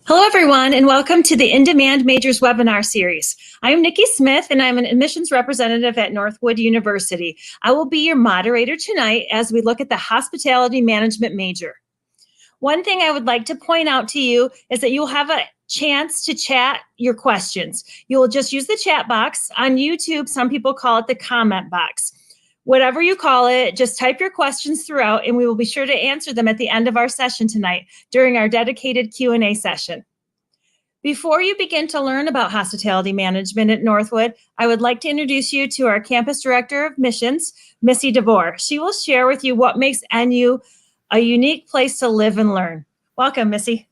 Hello, everyone, and welcome to the In-Demand Majors webinar series. I'm Nikki Smith, and I'm an admissions representative at Northwood University. I will be your moderator tonight as we look at the hospitality management major. One thing I would like to point out to you is that you'll have a chance to chat your questions. You will just use the chat box. On YouTube, some people call it the comment box. Whatever you call it, just type your questions throughout, and we will be sure to answer them at the end of our session tonight during our dedicated Q&A session. Before you begin to learn about hospitality management at Northwood, I would like to introduce you to our Campus Director of Missions, Missy Devore. She will share with you what makes NU a unique place to live and learn. Welcome, Missy.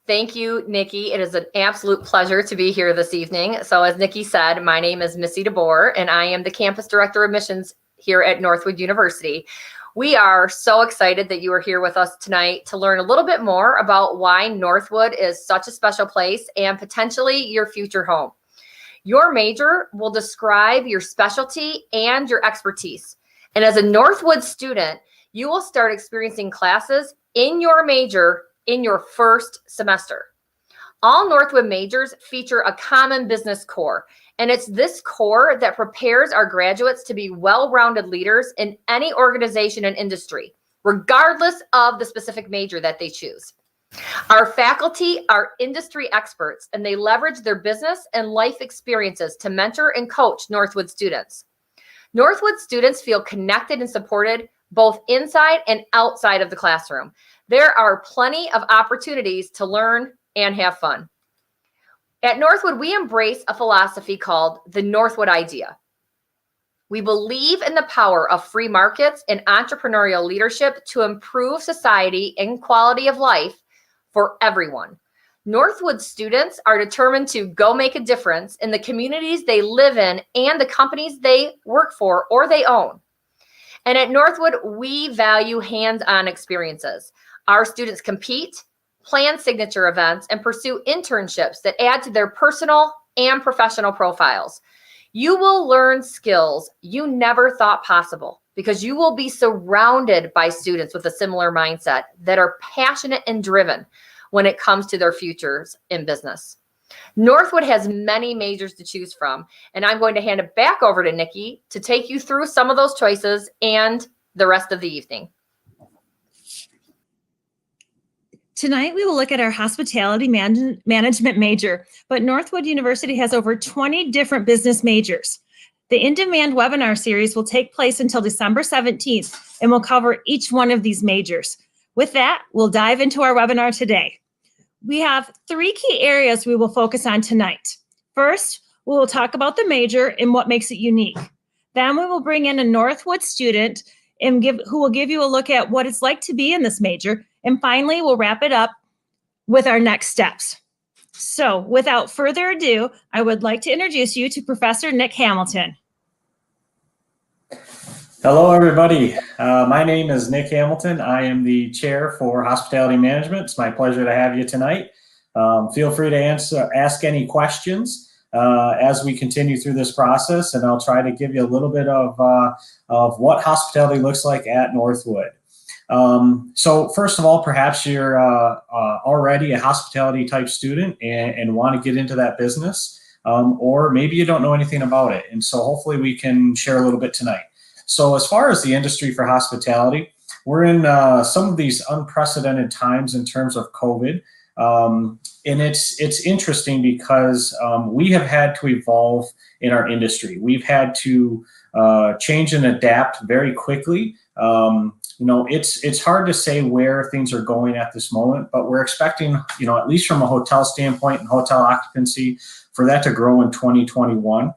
Thank you, Nikki. It is an absolute pleasure to be here this evening. So as Nikki said, my name is Missy Devore, and I am the Campus Director of Missions here at Northwood University. We are so excited that you are here with us tonight to learn a little bit more about why Northwood is such a special place and potentially your future home. Your major will describe your specialty and your expertise. And as a Northwood student, you will start experiencing classes in your major in your first semester. All Northwood majors feature a common business core, and it's this core that prepares our graduates to be well-rounded leaders in any organization and industry, regardless of the specific major that they choose. Our faculty are industry experts, and they leverage their business and life experiences to mentor and coach Northwood students. Northwood students feel connected and supported both inside and outside of the classroom. There are plenty of opportunities to learn and have fun. At Northwood, we embrace a philosophy called the Northwood idea. We believe in the power of free markets and entrepreneurial leadership to improve society and quality of life for everyone. Northwood students are determined to go make a difference in the communities they live in and the companies they work for or they own. And at Northwood, we value hands-on experiences. Our students compete, plan signature events, and pursue internships that add to their personal and professional profiles. You will learn skills you never thought possible because you will be surrounded by students with a similar mindset that are passionate and driven when it comes to their futures in business. Northwood has many majors to choose from, and I'm going to hand it back over to Nikki to take you through some of those choices and the rest of the evening. Tonight, we will look at our hospitality management major, but Northwood University has over 20 different business majors. The In-Demand webinar series will take place until December 17th, and will cover each one of these majors. With that, we'll dive into our webinar today. We have 3 key areas we will focus on tonight. First, we will talk about the major and what makes it unique. Then we will bring in a Northwood student and who will give you a look at what it's like to be in this major. And finally, we'll wrap it up with our next steps. So without further ado, I would like to introduce you to Professor Nick Hamilton. Hello, everybody. My name is Nick Hamilton. I am the chair for hospitality management. It's my pleasure to have you tonight. Feel free to ask any questions as we continue through this process, and I'll try to give you a little bit of what hospitality looks like at Northwood. So first of all, perhaps you're already a hospitality type student and want to get into that business, or maybe you don't know anything about it. And so hopefully we can share a little bit tonight. So as far as the industry for hospitality, we're in some of these unprecedented times in terms of COVID. And it's interesting because we have had to evolve in our industry. We've had to change and adapt very quickly. It's hard to say where things are going at this moment, but we're expecting, at least from a hotel standpoint and hotel occupancy, for that to grow in 2021.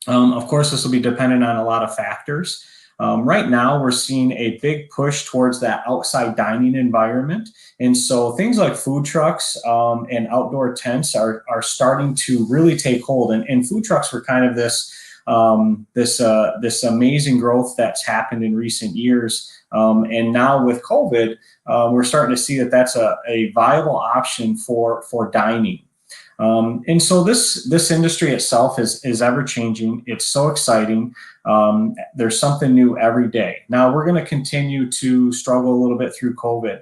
Of course, this will be dependent on a lot of factors. Right now, we're seeing a big push towards that outside dining environment. And so things like food trucks and outdoor tents are starting to really take hold. And food trucks were kind of this amazing growth that's happened in recent years. And now with COVID, we're starting to see that that's a viable option for dining. And so this industry itself is ever changing. It's so exciting. There's something new every day. Now we're going to continue to struggle a little bit through COVID.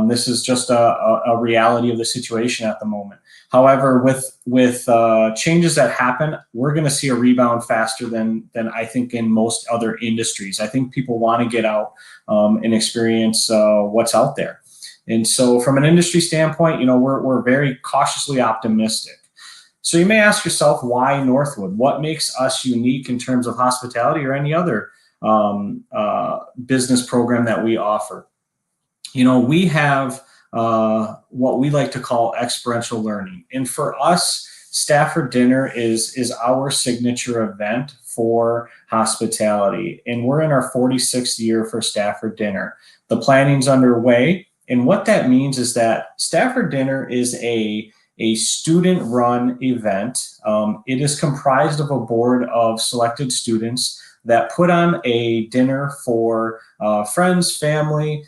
This is just a reality of the situation at the moment. However, with changes that happen, we're going to see a rebound faster than I think in most other industries. I think people want to get out and experience what's out there. And so from an industry standpoint, we're very cautiously optimistic. So you may ask yourself, why Northwood? What makes us unique in terms of hospitality or any other business program that we offer? We have what we like to call experiential learning. And for us, Stafford Dinner is our signature event for hospitality. And we're in our 46th year for Stafford Dinner. The planning's underway. And what that means is that Stafford Dinner is a student-run event. It is comprised of a board of selected students that put on a dinner for friends, family,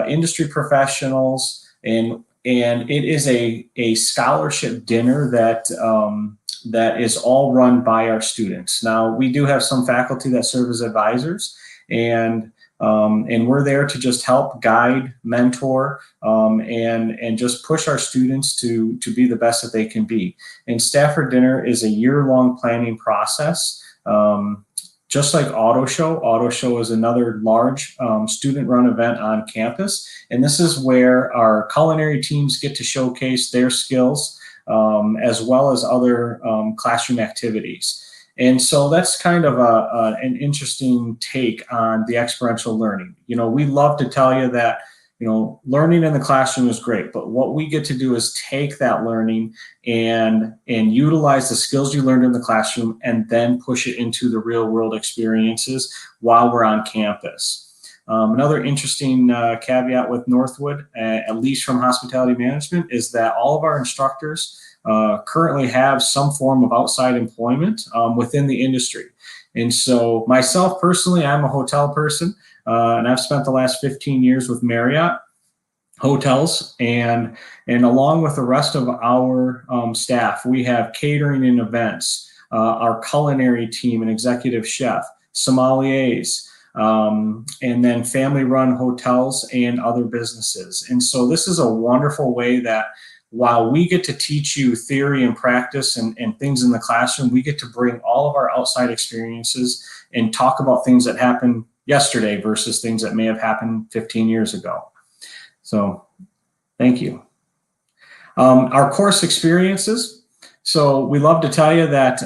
industry professionals, and it is a scholarship dinner that is all run by our students. Now, we do have some faculty that serve as advisors, and we're there to just help guide, mentor, and just push our students to be the best that they can be. And Stafford Dinner is a year-long planning process. Just like Auto Show is another large student-run event on campus. And this is where our culinary teams get to showcase their skills as well as other classroom activities. And so that's kind of an interesting take on the experiential learning. We love to tell you that, learning in the classroom is great, but what we get to do is take that learning and utilize the skills you learned in the classroom and then push it into the real world experiences while we're on campus. Another interesting caveat with Northwood, at least from hospitality management, is that all of our instructors currently have some form of outside employment within the industry. And so myself personally, I'm a hotel person, and I've spent the last 15 years with Marriott hotels, and along with the rest of our staff, we have catering and events, our culinary team and executive chef, sommeliers, and then family-run hotels and other businesses. And so this is a wonderful way that while we get to teach you theory and practice and things in the classroom, we get to bring all of our outside experiences and talk about things that happened yesterday versus things that may have happened 15 years ago. So thank you. Our course experiences. So we love to tell you that,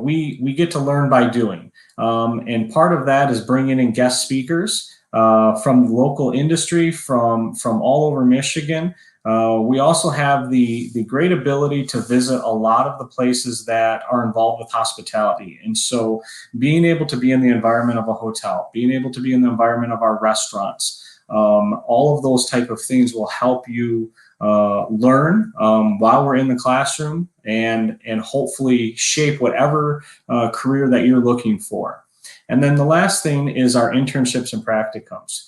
we get to learn by doing. And part of that is bringing in guest speakers from local industry, from all over Michigan. We also have the great ability to visit a lot of the places that are involved with hospitality. And so being able to be in the environment of a hotel, being able to be in the environment of our restaurants, all of those type of things will help you learn while we're in the classroom and hopefully shape whatever career that you're looking for. And then the last thing is our internships and practicums.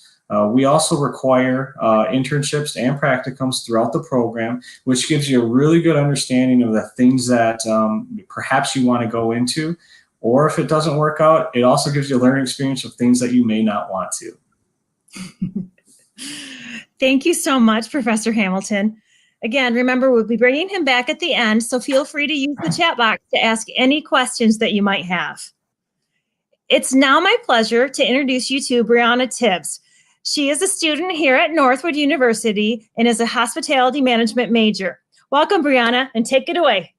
We also require internships and practicums throughout the program, which gives you a really good understanding of the things that perhaps you want to go into, or if it doesn't work out, it also gives you a learning experience of things that you may not want to. Thank you so much, Professor Hamilton. Again, remember, we'll be bringing him back at the end, so feel free to use the chat box to ask any questions that you might have. It's now my pleasure to introduce you to Brianna Tibbs. She is a student here at Northwood University and is a hospitality management major. Welcome, Brianna, and take it away.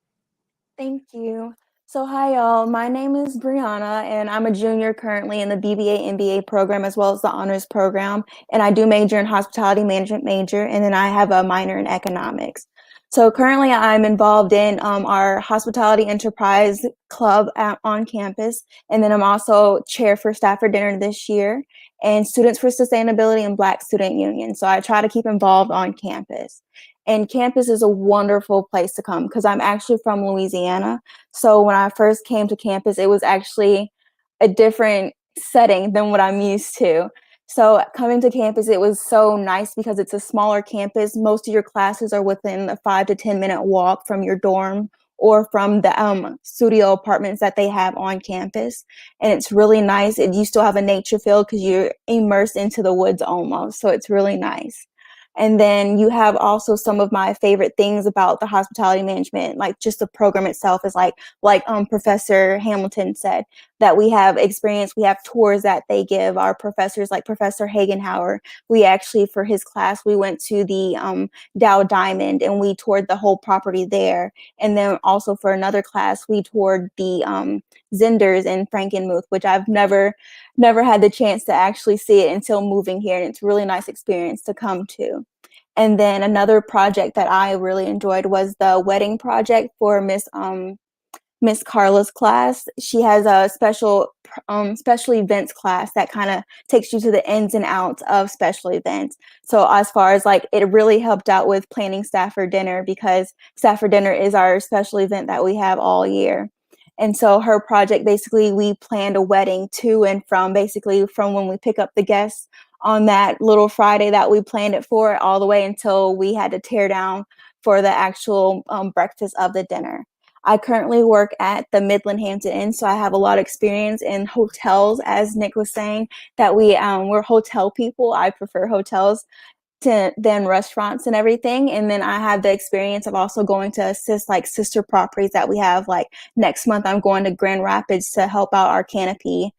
Thank you. So hi, y'all. My name is Brianna, and I'm a junior currently in the BBA MBA program as well as the honors program. And I do major in hospitality management major, and then I have a minor in economics. So currently I'm involved in our hospitality enterprise club on campus. And then I'm also chair for Stafford Dinner this year and Students for Sustainability and Black Student Union. So I try to keep involved on campus. And campus is a wonderful place to come because I'm actually from Louisiana. So when I first came to campus, it was actually a different setting than what I'm used to. So coming to campus, it was so nice because it's a smaller campus. Most of your classes are within a 5 to 10 minute walk from your dorm or from the studio apartments that they have on campus. And it's really nice. You still have a nature feel because you're immersed into the woods almost. So it's really nice. And then you have also some of my favorite things about the hospitality management, like just the program itself is like Professor Hamilton said, that we have experience, we have tours that they give our professors, like Professor Hagenhauer. We actually, for his class, we went to the Dow Diamond and we toured the whole property there. And then also for another class, we toured the Zinders in Frankenmuth, which I've never had the chance to actually see it until moving here. And it's a really nice experience to come to. And then another project that I really enjoyed was the wedding project for Miss Carla's class. She has a special events class that kind of takes you to the ins and outs of special events. So as far as like, it really helped out with planning Stafford Dinner because Stafford Dinner is our special event that we have all year. And so her project, basically, we planned a wedding to and from, basically from when we pick up the guests on that little Friday that we planned it for, all the way until we had to tear down for the actual breakfast of the dinner. I currently work at the Midland Hampton Inn, so I have a lot of experience in hotels, as Nick was saying, that we're hotel people. I prefer hotels than restaurants and everything. And then I have the experience of also going to assist like sister properties that we have. Like next month, I'm going to Grand Rapids to help out our Canopy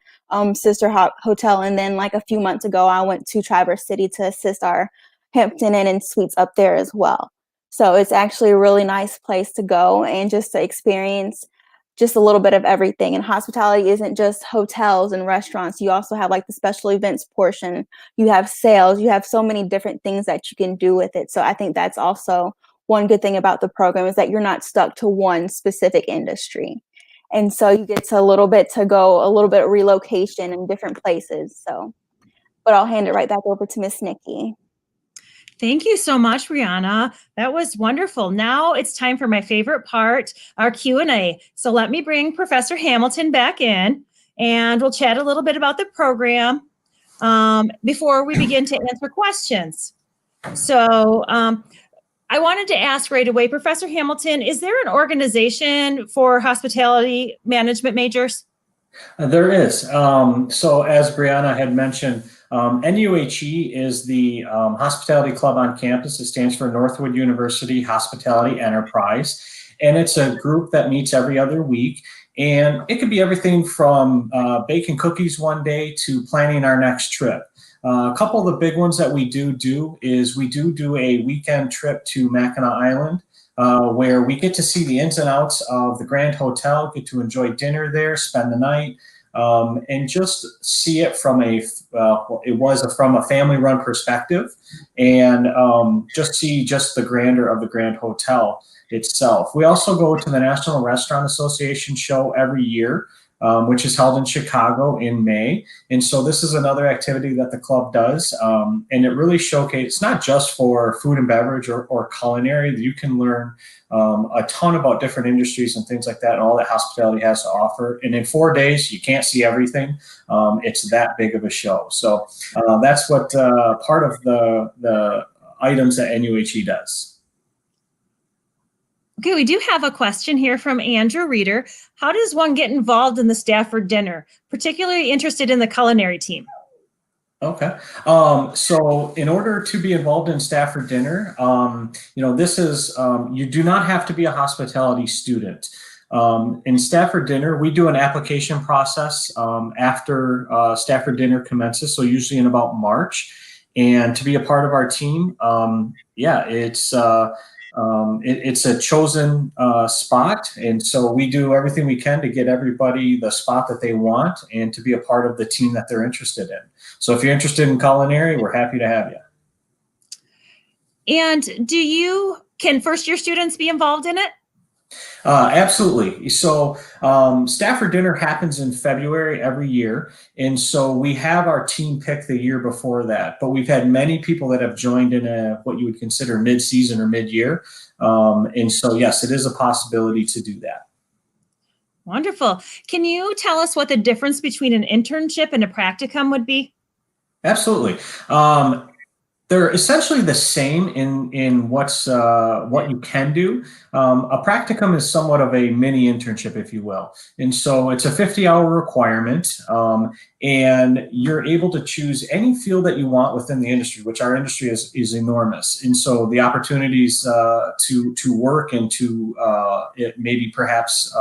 sister hotel. And then like a few months ago, I went to Traverse City to assist our Hampton Inn and Suites up there as well. So it's actually a really nice place to go and just to experience just a little bit of everything. And hospitality isn't just hotels and restaurants. You also have like the special events portion. You have sales. You have so many different things that you can do with it. So I think that's also one good thing about the program is that you're not stuck to one specific industry. And so you get to a little bit of relocation in different places. So, but I'll hand it right back over to Miss Nikki. Thank you so much, Brianna. That was wonderful. Now it's time for my favorite part, our Q&A. So let me bring Professor Hamilton back in, and we'll chat a little bit about the program before we begin to answer questions. So I wanted to ask right away, Professor Hamilton, is there an organization for hospitality management majors? There is. So as Brianna had mentioned, NUHE is the hospitality club on campus. It stands for Northwood University Hospitality Enterprise. And it's a group that meets every other week. And it could be everything from baking cookies one day to planning our next trip. A couple of the big ones that we do is we do a weekend trip to Mackinac Island, where we get to see the ins and outs of the Grand Hotel, get to enjoy dinner there, spend the night, and just see it from from a family-run perspective, and just see the grandeur of the Grand Hotel itself. We also go to the National Restaurant Association show every year, which is held in Chicago in May. And so this is another activity that the club does. And it really showcases, not just for food and beverage or culinary. You can learn a ton about different industries and things like that and all that hospitality has to offer. And in 4 days, you can't see everything. It's that big of a show. So that's what part of the items that NUHE does. Okay, we do have a question here from Andrew Reeder. How does one get involved in the Stafford Dinner? Particularly interested in the culinary team. Okay. So in order to be involved in Stafford Dinner, this is, you do not have to be a hospitality student. In Stafford Dinner, we do an application process after Stafford Dinner commences, so usually in about March. And to be a part of our team, it's a chosen spot, and so we do everything we can to get everybody the spot that they want and to be a part of the team that they're interested in. So if you're interested in culinary, we're happy to have you. And do you Can first-year students be involved in it? Absolutely. So Stafford Dinner happens in February every year. And so we have our team pick the year before that. But we've had many people that have joined in what you would consider mid-season or mid-year. And so, yes, it is a possibility to do that. Wonderful. Can you tell us what the difference between an internship and a practicum would be? Absolutely. They're essentially the same in what you can do. A practicum is somewhat of a mini internship, if you will. And so it's a 50-hour requirement, and you're able to choose any field that you want within the industry, which our industry is enormous. And so the opportunities to work and to maybe perhaps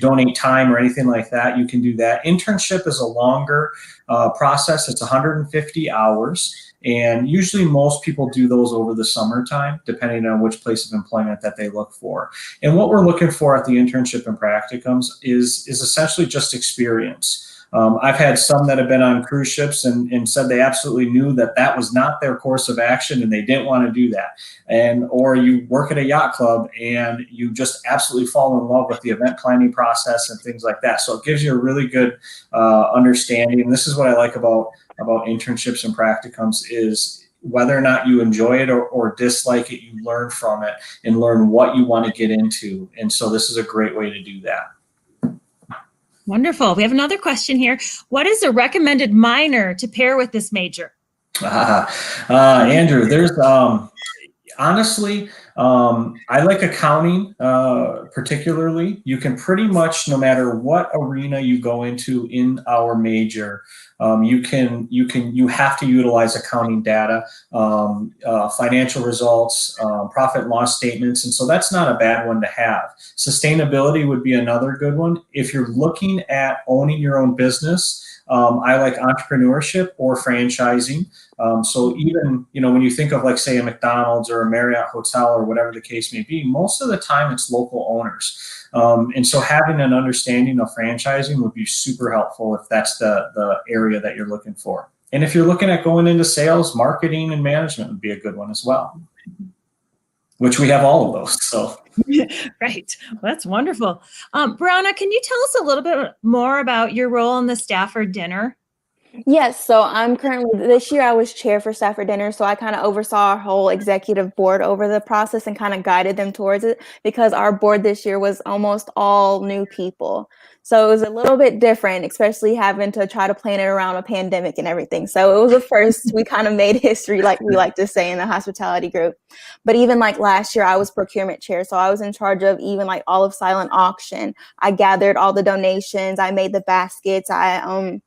donate time or anything like that, you can do that. Internship is a longer process. It's 150 hours. And usually most people do those over the summertime, depending on which place of employment that they look for. And what we're looking for at the internship and practicums is essentially just experience. I've had some that have been on cruise ships and said they absolutely knew that that was not their course of action and they didn't want to do that. Or you work at a yacht club and you just absolutely fall in love with the event planning process and things like that. So it gives you a really good understanding. And this is what I like about internships and practicums is whether or not you enjoy it or dislike it, you learn from it and learn what you want to get into. And so this is a great way to do that. Wonderful. We have another question here. What is a recommended minor to pair with this major? Andrew, there's honestly, I like accounting particularly. You can pretty much, no matter what arena you go into in our major, you have to utilize accounting data, financial results, profit and loss statements, and so that's not a bad one to have. Sustainability would be another good one. If you're looking at owning your own business, I like entrepreneurship or franchising. So even, when you think of like, say, a McDonald's or a Marriott hotel or whatever the case may be, most of the time it's local owners. And so having an understanding of franchising would be super helpful if that's the area that you're looking for. And if you're looking at going into sales, marketing, and management would be a good one as well, which we have all of those. So. Right. Well, that's wonderful. Brianna, can you tell us a little bit more about your role in the Stafford Dinner? Yes, so I'm currently, this year I was chair for Stafford Dinner, so I kind of oversaw our whole executive board over the process and kind of guided them towards it because our board this year was almost all new people. So it was a little bit different, especially having to try to plan it around a pandemic and everything. So it was a first. We kind of made history, like we like to say in the hospitality group. But even like last year, I was procurement chair. So I was in charge of even like all of silent auction. I gathered all the donations. I made the baskets. I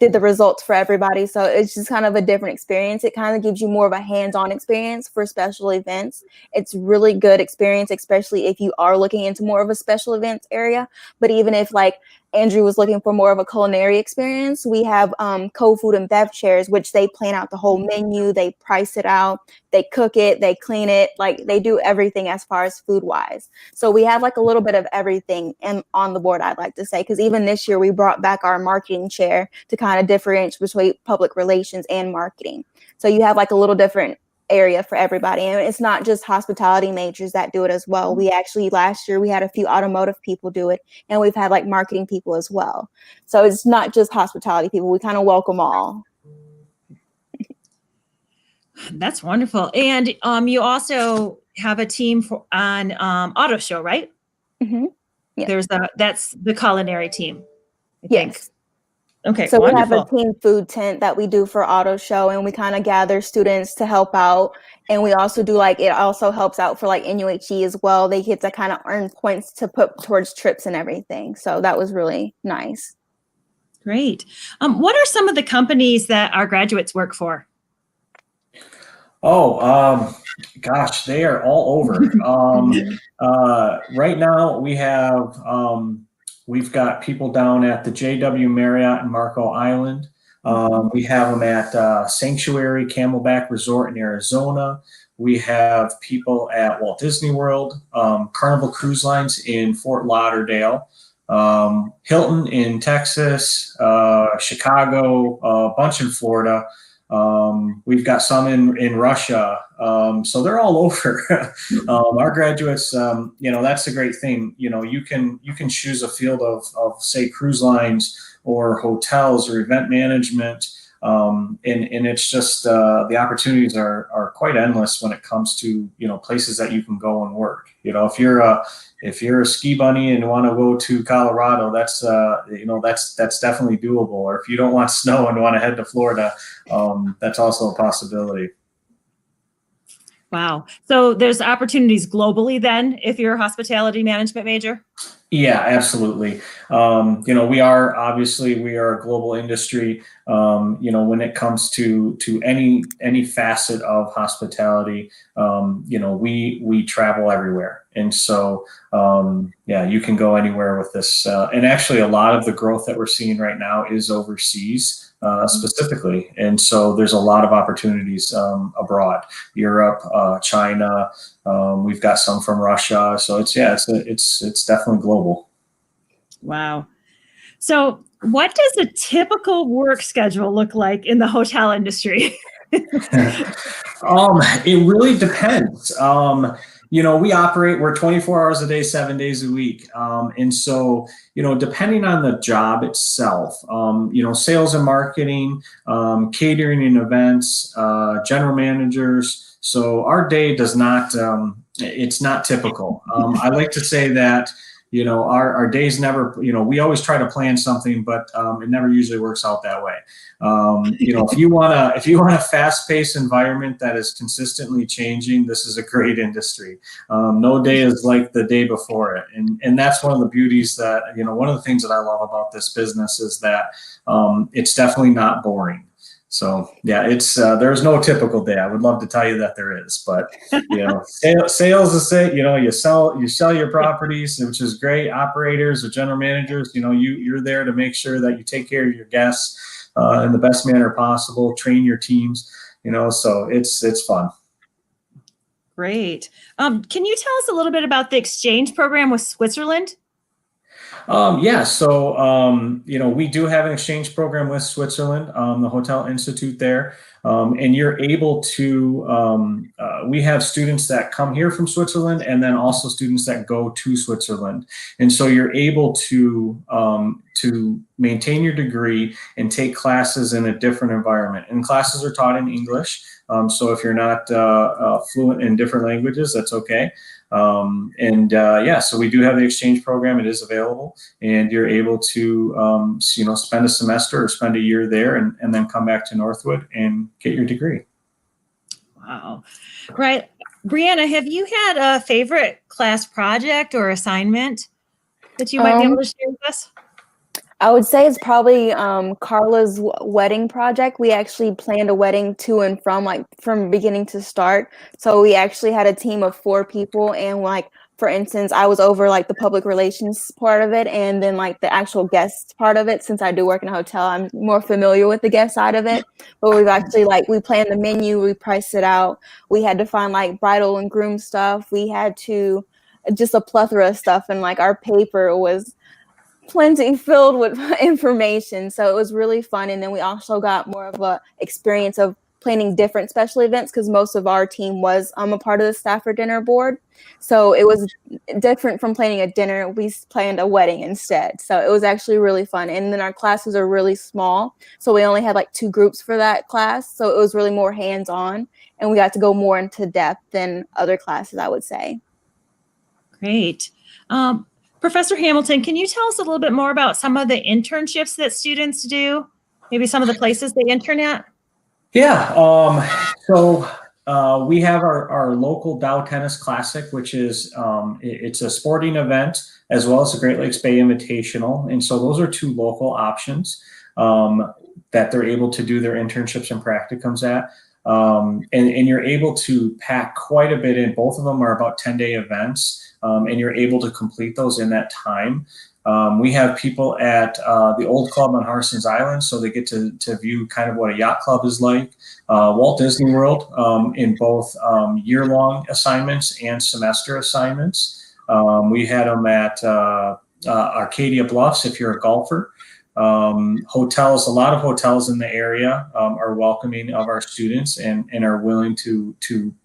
did the results for everybody. So it's just kind of a different experience. It kind of gives you more of a hands-on experience for special events. It's really good experience, especially if you are looking into more of a special events area. But even if like Andrew was looking for more of a culinary experience, we have co-food and bev chairs, which they plan out the whole menu, they price it out, they cook it, they clean it, like they do everything as far as food wise. So we have like a little bit of everything on the board, I'd like to say, because even this year we brought back our marketing chair to kind of differentiate between public relations and marketing. So you have like a little different area for everybody. And it's not just hospitality majors that do it as well. We actually, last year, we had a few automotive people do it, and we've had like marketing people as well. So it's not just hospitality people. We kind of welcome all. That's wonderful. And you also have a team on auto show, right? Mm-hmm. Yeah. That's the culinary team, I think. Yes. Okay, so wonderful. We have a team food tent that we do for auto show, and we kind of gather students to help out. And we also do it also helps out for like NUHE as well. They get to kind of earn points to put towards trips and everything. So that was really nice. Great. What are some of the companies that our graduates work for? Gosh, they are all over. Right now we have, we've got people down at the JW Marriott in Marco Island. We have them at Sanctuary Camelback Resort in Arizona. We have people at Walt Disney World, Carnival Cruise Lines in Fort Lauderdale, Hilton in Texas, Chicago, a bunch in Florida. We've got some in Russia. So they're all over. Our graduates, that's the great thing. You can choose a field of say cruise lines or hotels or event management. And it's just the opportunities are quite endless when it comes to places that you can go and work. If you're a ski bunny and want to go to Colorado, that's definitely doable. Or if you don't want snow and want to head to Florida, that's also a possibility. Wow. So there's opportunities globally then if you're a hospitality management major? Yeah, absolutely. We are a global industry. When it comes to any facet of hospitality, we travel everywhere, and so you can go anywhere with this. And actually, a lot of the growth that we're seeing right now is overseas. Specifically, and so there's a lot of opportunities abroad, Europe, China. We've got some from Russia, so it's definitely global. Wow. So, what does a typical work schedule look like in the hotel industry? It really depends. We're 24 hours a day, 7 days a week. And so, depending on the job itself, sales and marketing, catering and events, general managers. So our day does not, it's not typical. I like to say that, our days never, we always try to plan something, but it never usually works out that way. If you want a fast-paced environment that is consistently changing, this is a great industry. No day is like the day before it, and that's one of the beauties that one of the things that I love about this business is that it's definitely not boring. So yeah, it's there's no typical day. I would love to tell you that there is, but sales is you sell your properties, which is great. Operators or general managers, you're there to make sure that you take care of your guests in the best manner possible. Train your teams, so it's fun. Great. Can you tell us a little bit about the exchange program with Switzerland? So we do have an exchange program with Switzerland, the Hotel Institute there, and you're able to. We have students that come here from Switzerland, and then also students that go to Switzerland, and so you're able to maintain your degree and take classes in a different environment. And classes are taught in English, so if you're not fluent in different languages, that's okay. So we do have the exchange program. It is available, and you're able to, spend a semester or spend a year there and then come back to Northwood and get your degree. Wow. Right. Brianna, have you had a favorite class project or assignment that you might be able to share with us? I would say it's probably Carla's wedding project. We actually planned a wedding to and from beginning to start. So we actually had a team of 4 people, and for instance, I was over the public relations part of it, and then the actual guest part of it. Since I do work in a hotel, I'm more familiar with the guest side of it. But we've actually we planned the menu, we priced it out. We had to find bridal and groom stuff. We had to just a plethora of stuff, and our paper was plenty filled with information, so it was really fun. And then we also got more of a experience of planning different special events, because most of our team was a part of the Stafford Dinner Board, so it was different from planning a dinner. We planned a wedding instead, so it was actually really fun. And then our classes are really small, so we only had 2 groups for that class, so it was really more hands-on, and we got to go more into depth than other classes, I would say. Great. Professor Hamilton, can you tell us a little bit more about some of the internships that students do? Maybe some of the places they intern at? Yeah. So we have our local Dow Tennis Classic, which is it's a sporting event as well as the Great Lakes Bay Invitational. And so those are 2 local options that they're able to do their internships and practicums at. And you're able to pack quite a bit in. Both of them are about 10-day events. And you're able to complete those in that time. We have people at the Old Club on Harson's Island, so they get to view kind of what a yacht club is like. Walt Disney World in both year-long assignments and semester assignments. We had them at Arcadia Bluffs if you're a golfer. Hotels, a lot of hotels in the area are welcoming of our students and are willing to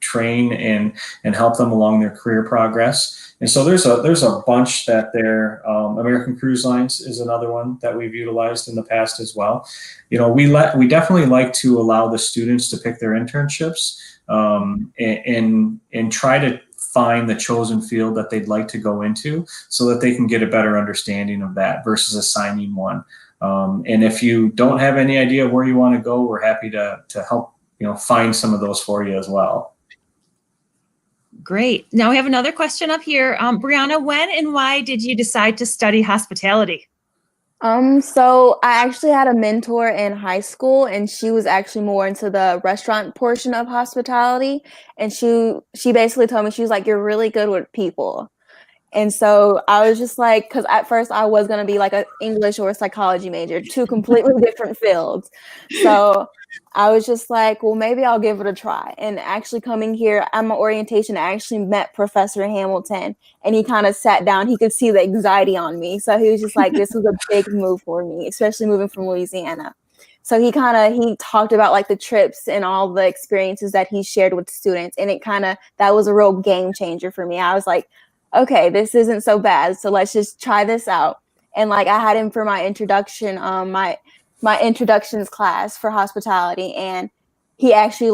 train and help them along their career progress. And so there's a bunch that there. American Cruise Lines is another one that we've utilized in the past as well. You know, we definitely like to allow the students to pick their internships and try to find the chosen field that they'd like to go into so that they can get a better understanding of that versus assigning one. And if you don't have any idea where you want to go, we're happy to help, find some of those for you as well. Great. Now we have another question up here. Brianna, when and why did you decide to study hospitality? So I actually had a mentor in high school, and she was actually more into the restaurant portion of hospitality. And she basically told me, she was like, "You're really good with people." And so I was just like, because at first I was going to be like an English or a psychology major, two completely different fields. So I was just like, well, maybe I'll give it a try. And actually coming here at my orientation, I actually met Professor Hamilton, and he kind of sat down. He could see the anxiety on me. So he was just like, this was a big move for me, especially moving from Louisiana. So he talked about like the trips and all the experiences that he shared with students. And that was a real game changer for me. I was like, okay, this isn't so bad. So let's just try this out. And like I had him for my introduction, my introductions class for hospitality. And we actually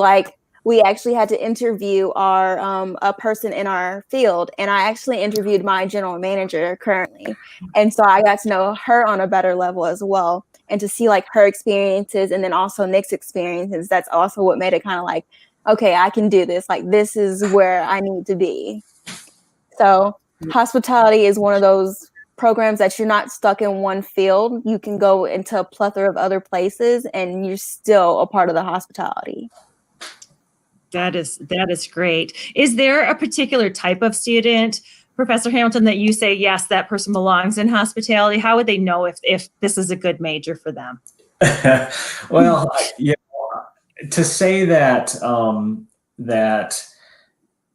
had to interview a person in our field. And I actually interviewed my general manager currently. And so I got to know her on a better level as well. And to see like her experiences and then also Nick's experiences, that's also what made it kind of like, okay, I can do this. Like, this is where I need to be. So hospitality is one of those programs that you're not stuck in one field. You can go into a plethora of other places and you're still a part of the hospitality. That is great. Is there a particular type of student, Professor Hamilton, that you say, yes, that person belongs in hospitality? How would they know if this is a good major for them? Well, to say that,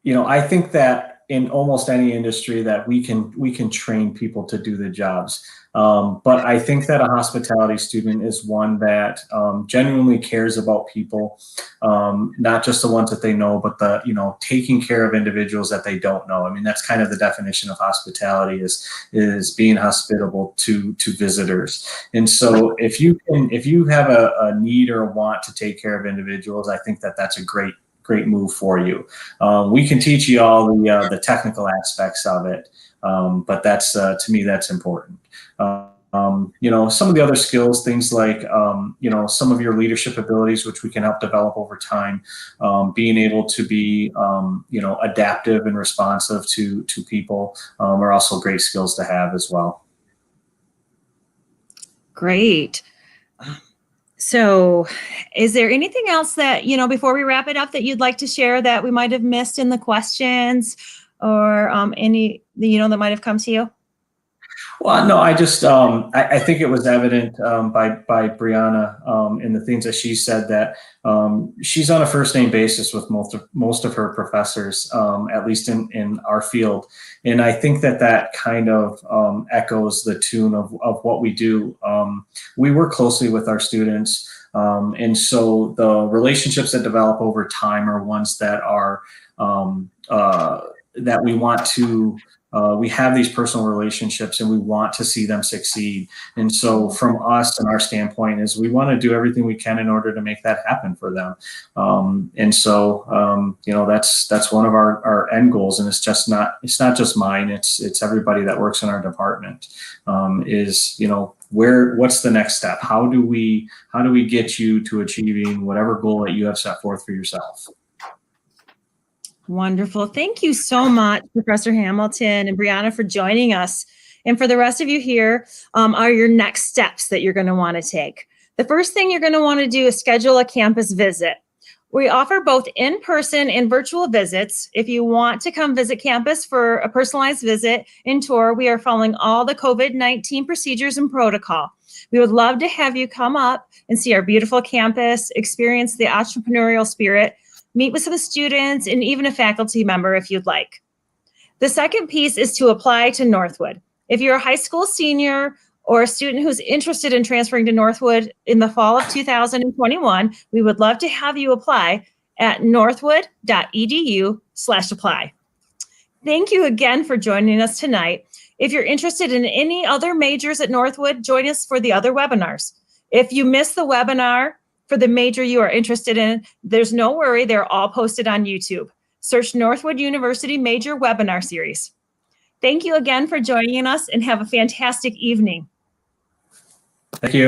I think that in almost any industry that we can train people to do the jobs. But I think that a hospitality student is one that genuinely cares about people, not just the ones that they know, but taking care of individuals that they don't know. I mean, that's kind of the definition of hospitality is being hospitable to visitors. And so if you have a need or a want to take care of individuals, I think that that's a great move for you. We can teach you all the technical aspects of it, but that's to me, that's important. Some of the other skills, things like some of your leadership abilities, which we can help develop over time, being able to be adaptive and responsive to people are also great skills to have as well. Great. So is there anything else that, before we wrap it up, that you'd like to share that we might have missed in the questions or any, that might have come to you? Well, no, I just, I think it was evident by Brianna in the things that she said that she's on a first name basis with most of her professors, at least in our field. And I think that kind of echoes the tune of what we do. We work closely with our students. And so the relationships that develop over time are ones that are, that we want to, we have these personal relationships and we want to see them succeed. And so from us and our standpoint is we want to do everything we can in order to make that happen for them. And so, that's one of our end goals. And it's not just mine. It's everybody that works in our department, what's the next step? How do we get you to achieving whatever goal that you have set forth for yourself? Wonderful. Thank you so much, Professor Hamilton and Brianna, for joining us. And for the rest of you here, are your next steps that you're going to want to take. The first thing you're going to want to do is schedule a campus visit. We offer both in-person and virtual visits. If you want to come visit campus for a personalized visit and tour, we are following all the COVID-19 procedures and protocol. We would love to have you come up and see our beautiful campus, experience the entrepreneurial spirit, meet with some students, and even a faculty member if you'd like. The second piece is to apply to Northwood. If you're a high school senior or a student who's interested in transferring to Northwood in the fall of 2021, we would love to have you apply at northwood.edu/apply. Thank you again for joining us tonight. If you're interested in any other majors at Northwood, join us for the other webinars. If you missed the webinar for the major you are interested in, there's no worry, they're all posted on YouTube. Search Northwood University Major Webinar Series. Thank you again for joining us and have a fantastic evening. Thank you.